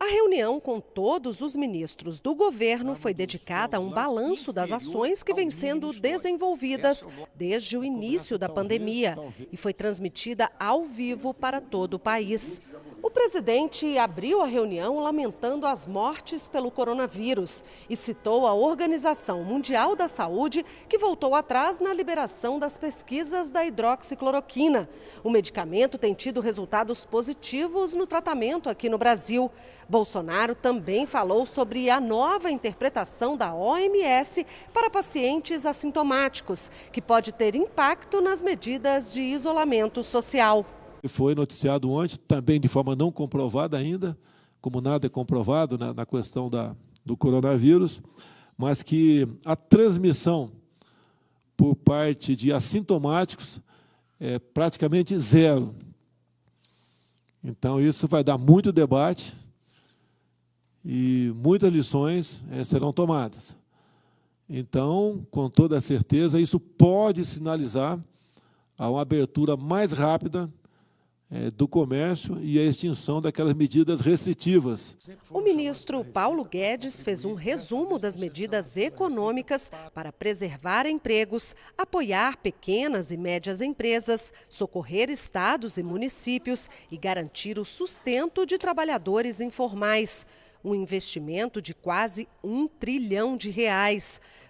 A reunião com todos os ministros do governo foi dedicada a um balanço das ações que vêm sendo desenvolvidas desde o início da pandemia e foi transmitida ao vivo para todo o país. O presidente abriu a reunião lamentando as mortes pelo coronavírus e citou a Organização Mundial da Saúde, que voltou atrás na liberação das pesquisas da hidroxicloroquina. O medicamento tem tido resultados positivos no tratamento aqui no Brasil. Bolsonaro também falou sobre a nova interpretação da OMS para pacientes assintomáticos, que pode ter impacto nas medidas de isolamento social. Foi noticiado ontem, também de forma não comprovada ainda, como nada é comprovado na questão do coronavírus, mas que a transmissão por parte de assintomáticos é praticamente zero. Então, isso vai dar muito debate e muitas lições serão tomadas. Então, com toda certeza, isso pode sinalizar a uma abertura mais rápida do comércio e a extinção daquelas medidas restritivas. O ministro Paulo Guedes fez um resumo das medidas econômicas para preservar empregos, apoiar pequenas e médias empresas, socorrer estados e municípios e garantir o sustento de trabalhadores informais. Um investimento de quase R$1 trilhão.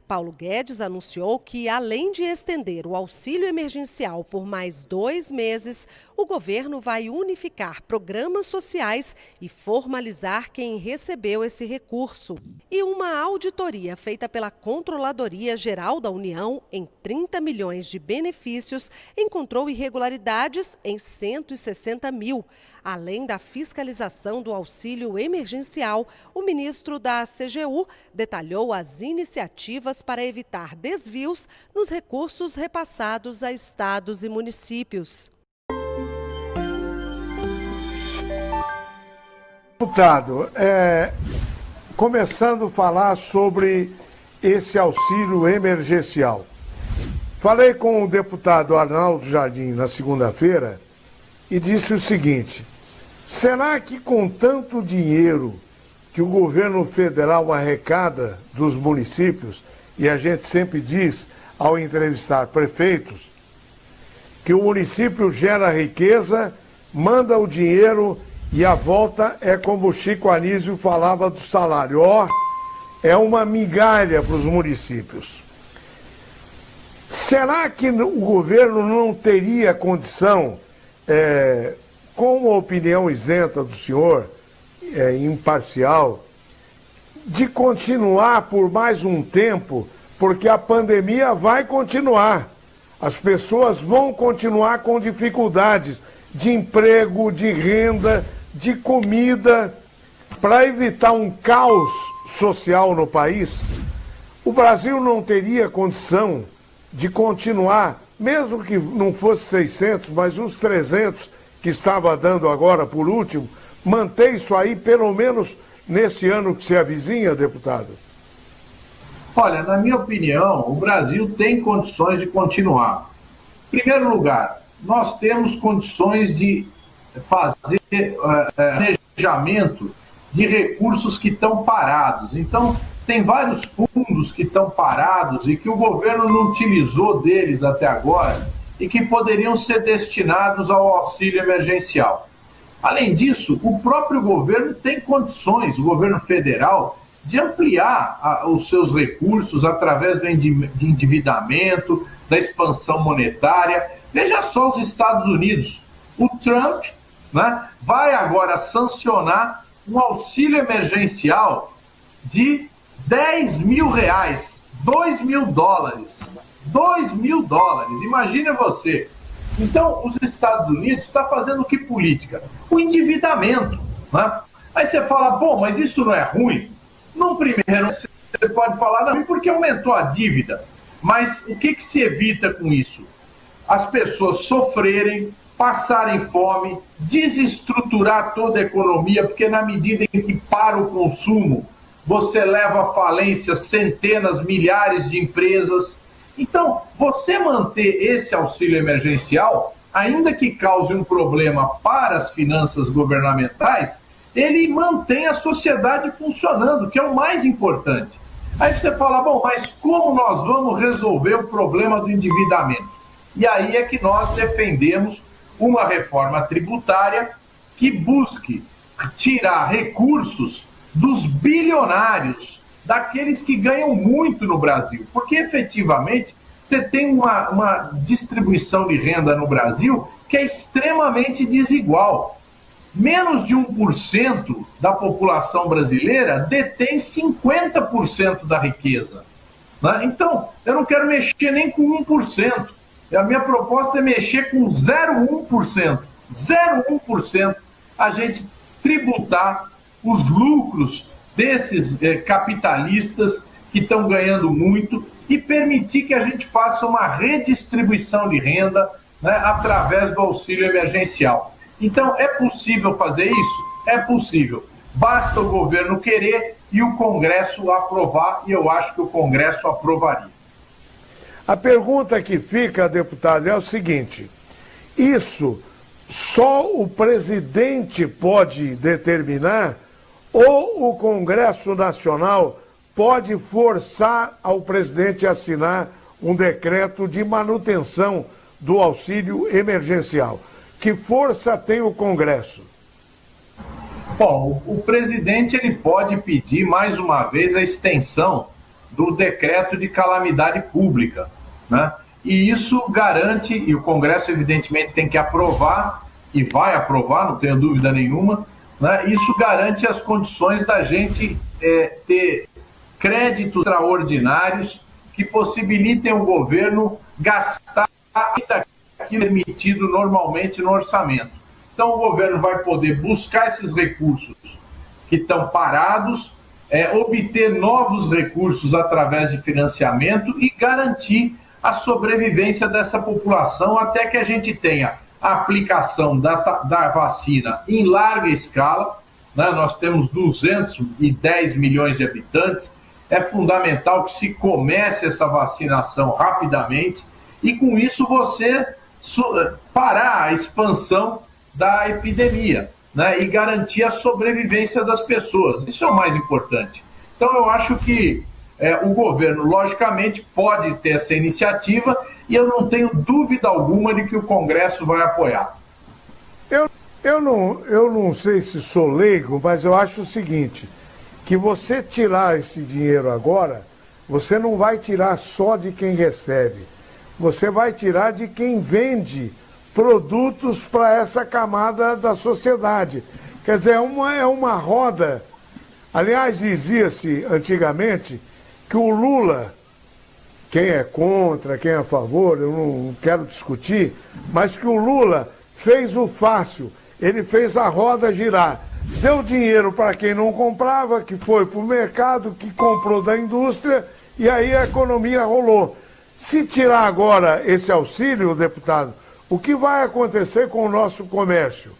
Paulo Guedes anunciou que, além de estender o auxílio emergencial por mais 2 meses, o governo vai unificar programas sociais e formalizar quem recebeu esse recurso. E uma auditoria feita pela Controladoria Geral da União em 30 milhões de benefícios encontrou irregularidades em 160 mil. Além da fiscalização do auxílio emergencial, o ministro da CGU detalhou as iniciativas para evitar desvios nos recursos repassados a estados e municípios. Deputado, começando a falar sobre esse auxílio emergencial. Falei com o deputado Arnaldo Jardim na segunda-feira e disse o seguinte: será que com tanto dinheiro que o governo federal arrecada dos municípios, e a gente sempre diz ao entrevistar prefeitos, que o município gera riqueza, manda o dinheiro e a volta é como o Chico Anísio falava do salário, é uma migalha para os municípios. Será que o governo não teria condição, com uma opinião isenta do senhor, imparcial, de continuar por mais um tempo, porque a pandemia vai continuar. As pessoas vão continuar com dificuldades de emprego, de renda, de comida. Para evitar um caos social no país, o Brasil não teria condição de continuar, mesmo que não fosse 600, mas uns 300 que estava dando agora por último, manter isso aí pelo menos nesse ano que se avizinha, deputado? Olha, na minha opinião, o Brasil tem condições de continuar. Em primeiro lugar, nós temos condições de fazer planejamento de recursos que estão parados. Então, tem vários fundos que estão parados e que o governo não utilizou deles até agora e que poderiam ser destinados ao auxílio emergencial. Além disso, o próprio governo tem condições, o governo federal, de ampliar os seus recursos através do endividamento, da expansão monetária. Veja só os Estados Unidos. O Trump, né, vai agora sancionar um auxílio emergencial de R$10 mil, $2 mil. $2 mil, imagina você. Então, os Estados Unidos estão fazendo que política? O endividamento, né? Aí você fala, bom, mas isso não é ruim? Num primeiro, você pode falar, não, porque aumentou a dívida. Mas o que se evita com isso? As pessoas sofrerem, passarem fome, desestruturar toda a economia, porque na medida em que para o consumo, você leva à falência centenas, milhares de empresas. Então, você manter esse auxílio emergencial, ainda que cause um problema para as finanças governamentais, ele mantém a sociedade funcionando, que é o mais importante. Aí você fala, bom, mas como nós vamos resolver o problema do endividamento? E aí é que nós defendemos uma reforma tributária que busque tirar recursos dos bilionários, daqueles que ganham muito no Brasil. Porque, efetivamente, você tem uma distribuição de renda no Brasil que é extremamente desigual. Menos de 1% da população brasileira detém 50% da riqueza. Né? Então, eu não quero mexer nem com 1%. A minha proposta é mexer com 0,1%. 0,1% a gente tributar os lucros desses capitalistas que estão ganhando muito e permitir que a gente faça uma redistribuição de renda, né, através do auxílio emergencial. Então, é possível fazer isso? É possível. Basta o governo querer e o Congresso aprovar, e eu acho que o Congresso aprovaria. A pergunta que fica, deputado, é o seguinte: isso só o presidente pode determinar ou o Congresso Nacional pode forçar ao presidente a assinar um decreto de manutenção do auxílio emergencial? Que força tem o Congresso? Bom, o presidente ele pode pedir mais uma vez a extensão do decreto de calamidade pública, né? E isso garante, e o Congresso evidentemente tem que aprovar, e vai aprovar, não tenho dúvida nenhuma, né? Isso garante as condições da gente ter créditos extraordinários que possibilitem o governo gastar aquilo permitido normalmente no orçamento. Então o governo vai poder buscar esses recursos que estão parados, obter novos recursos através de financiamento e garantir a sobrevivência dessa população até que a gente tenha a aplicação da vacina em larga escala, né? Nós temos 210 milhões de habitantes, é fundamental que se comece essa vacinação rapidamente e com isso você parar a expansão da epidemia, né? E garantir a sobrevivência das pessoas. Isso é o mais importante. Então eu acho que o governo, logicamente, pode ter essa iniciativa e eu não tenho dúvida alguma de que o Congresso vai apoiar. Eu não sei se sou leigo, mas eu acho o seguinte, que você tirar esse dinheiro agora, você não vai tirar só de quem recebe, você vai tirar de quem vende produtos para essa camada da sociedade. Quer dizer, é uma roda. Aliás, dizia-se antigamente que o Lula, quem é contra, quem é a favor, eu não quero discutir, mas que o Lula fez o fácil, ele fez a roda girar. Deu dinheiro para quem não comprava, que foi para o mercado, que comprou da indústria, e aí a economia rolou. Se tirar agora esse auxílio, deputado, o que vai acontecer com o nosso comércio?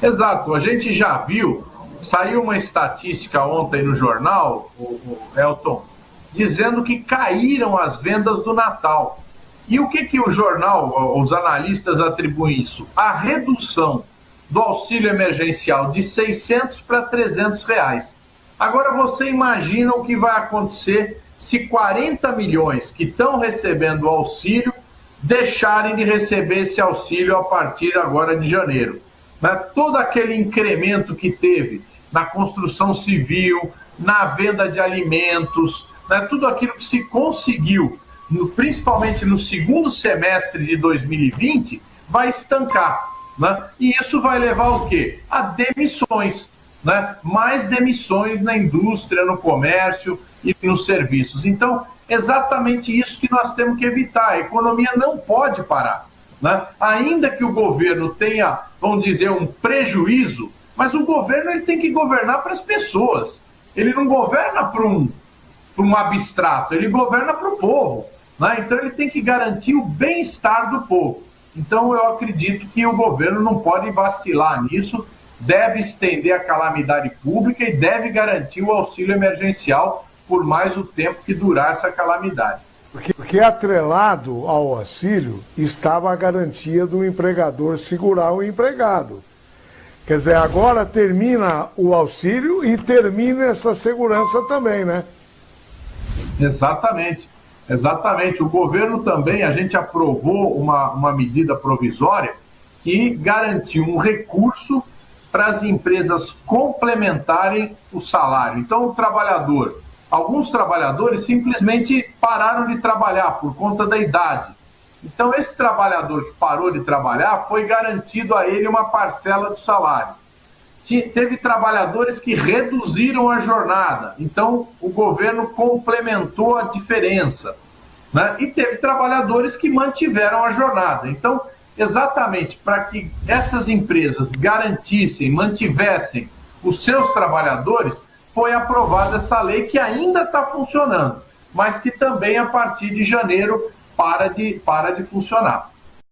Exato, a gente já viu, saiu uma estatística ontem no jornal, o Elton, dizendo que caíram as vendas do Natal. E o que o jornal, os analistas atribuem isso? A redução do auxílio emergencial de 600 para 300 reais. Agora você imagina o que vai acontecer se 40 milhões que estão recebendo o auxílio deixarem de receber esse auxílio a partir agora de janeiro. Né? Todo aquele incremento que teve na construção civil, na venda de alimentos, né? Tudo aquilo que se conseguiu, principalmente no segundo semestre de 2020, vai estancar. Né? E isso vai levar ao quê? A demissões. Né? Mais demissões na indústria, no comércio e nos serviços. Então, exatamente isso que nós temos que evitar. A economia não pode parar. Né? Ainda que o governo tenha, vamos dizer, um prejuízo, mas o governo ele tem que governar para as pessoas. Ele não governa para um abstrato, ele governa para o povo. Né? Então ele tem que garantir o bem-estar do povo. Então eu acredito que o governo não pode vacilar nisso, deve estender a calamidade pública e deve garantir o auxílio emergencial por mais o tempo que durar essa calamidade. Porque atrelado ao auxílio estava a garantia do empregador segurar o empregado. Quer dizer, agora termina o auxílio e termina essa segurança também, né? Exatamente, exatamente. O governo também, a gente aprovou uma medida provisória que garantiu um recurso para as empresas complementarem o salário. Então, o trabalhador, alguns trabalhadores simplesmente pararam de trabalhar por conta da idade. Então, esse trabalhador que parou de trabalhar, foi garantido a ele uma parcela do salário. Teve trabalhadores que reduziram a jornada, então o governo complementou a diferença, né? E teve trabalhadores que mantiveram a jornada. Então, exatamente para que essas empresas garantissem, mantivessem os seus trabalhadores, foi aprovada essa lei que ainda está funcionando, mas que também a partir de janeiro para de funcionar.